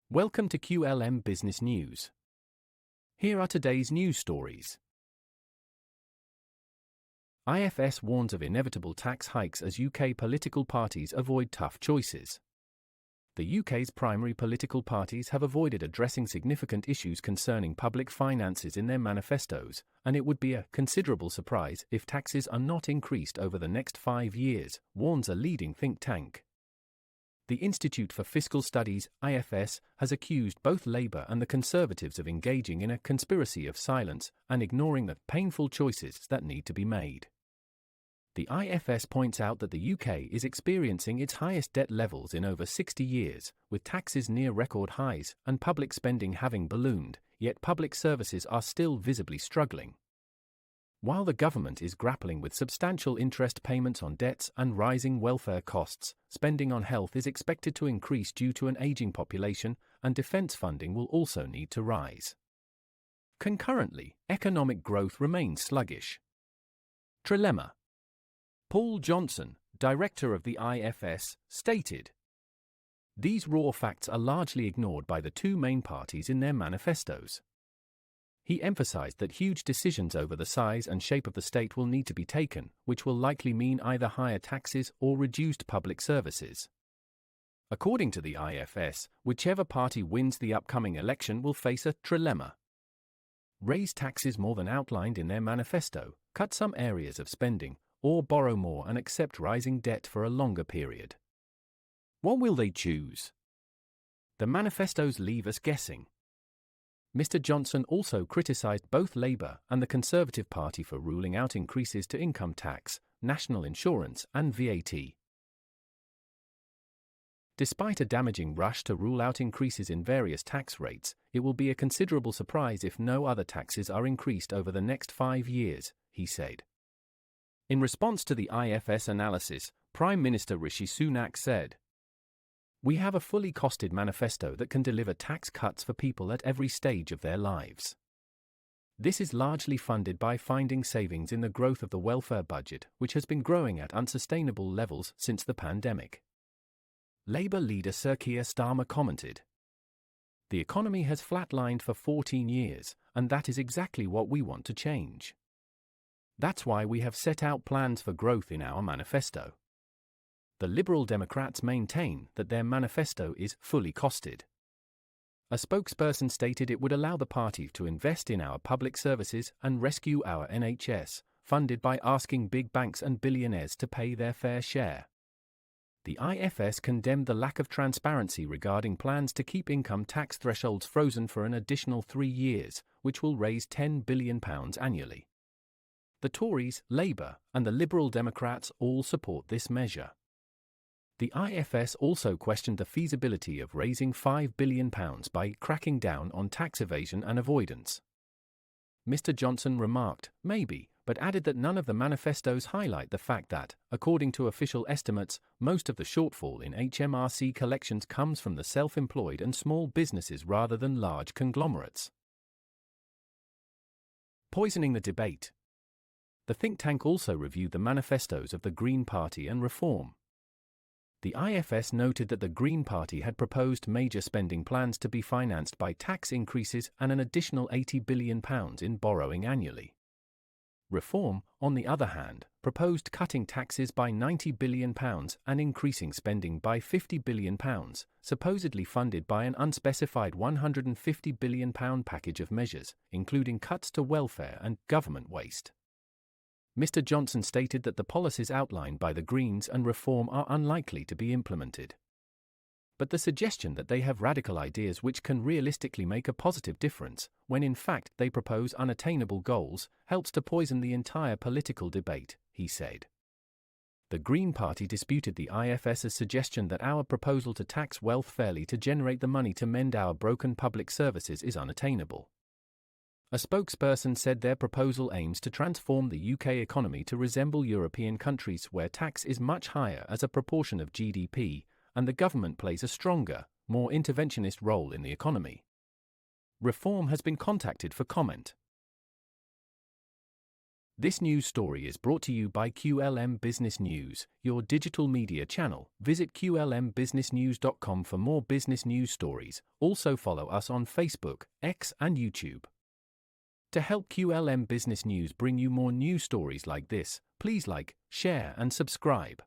Welcome to QLM Business News. Here are today's news stories. IFS warns of inevitable tax hikes as UK political parties avoid tough choices. The UK's primary political parties have avoided addressing significant issues concerning public finances in their manifestos, and it would be a considerable surprise if taxes are not increased over the next 5 years, warns a leading think tank. The Institute for Fiscal Studies, IFS, has accused both Labour and the Conservatives of engaging in a conspiracy of silence and ignoring the painful choices that need to be made. The IFS points out that the UK is experiencing its highest debt levels in over 60 years, with taxes near record highs and public spending having ballooned, yet public services are still visibly struggling. While the government is grappling with substantial interest payments on debts and rising welfare costs, spending on health is expected to increase due to an aging population, and defence funding will also need to rise. Concurrently, economic growth remains sluggish. Trilemma. Paul Johnson, director of the IFS, stated, "These raw facts are largely ignored by the two main parties in their manifestos." He emphasized that huge decisions over the size and shape of the state will need to be taken, which will likely mean either higher taxes or reduced public services. According to the IFS, whichever party wins the upcoming election will face a trilemma. Raise taxes more than outlined in their manifesto, cut some areas of spending, or borrow more and accept rising debt for a longer period. What will they choose? The manifestos leave us guessing. Mr. Johnson also criticised both Labour and the Conservative Party for ruling out increases to income tax, national insurance and VAT. Despite a damaging rush to rule out increases in various tax rates, it will be a considerable surprise if no other taxes are increased over the next 5 years, he said. In response to the IFS analysis, Prime Minister Rishi Sunak said, "We have a fully costed manifesto that can deliver tax cuts for people at every stage of their lives. This is largely funded by finding savings in the growth of the welfare budget, which has been growing at unsustainable levels since the pandemic." Labour leader Sir Keir Starmer commented, "The economy has flatlined for 14 years, and that is exactly what we want to change. That's why we have set out plans for growth in our manifesto." The Liberal Democrats maintain that their manifesto is fully costed. A spokesperson stated it would allow the party to invest in our public services and rescue our NHS, funded by asking big banks and billionaires to pay their fair share. The IFS condemned the lack of transparency regarding plans to keep income tax thresholds frozen for an additional 3 years, which will raise £10 billion annually. The Tories, Labour, and the Liberal Democrats all support this measure. The IFS also questioned the feasibility of raising £5 billion by cracking down on tax evasion and avoidance. Mr. Johnson remarked, "Maybe," but added that none of the manifestos highlight the fact that, according to official estimates, most of the shortfall in HMRC collections comes from the self-employed and small businesses rather than large conglomerates. Poisoning the debate. The think tank also reviewed the manifestos of the Green Party and Reform. The IFS noted that the Green Party had proposed major spending plans to be financed by tax increases and an additional £80 billion in borrowing annually. Reform, on the other hand, proposed cutting taxes by £90 billion and increasing spending by £50 billion, supposedly funded by an unspecified £150 billion package of measures, including cuts to welfare and government waste. Mr. Johnson stated that the policies outlined by the Greens and Reform are unlikely to be implemented. But the suggestion that they have radical ideas which can realistically make a positive difference, when in fact they propose unattainable goals, helps to poison the entire political debate, he said. The Green Party disputed the IFS's suggestion that our proposal to tax wealth fairly to generate the money to mend our broken public services is unattainable. A spokesperson said their proposal aims to transform the UK economy to resemble European countries where tax is much higher as a proportion of GDP, and the government plays a stronger, more interventionist role in the economy. Reform has been contacted for comment. This news story is brought to you by QLM Business News, your digital media channel. Visit qlmbusinessnews.com for more business news stories. Also follow us on Facebook, X, and YouTube. To help QLM Business News bring you more news stories like this, please like, share, and subscribe.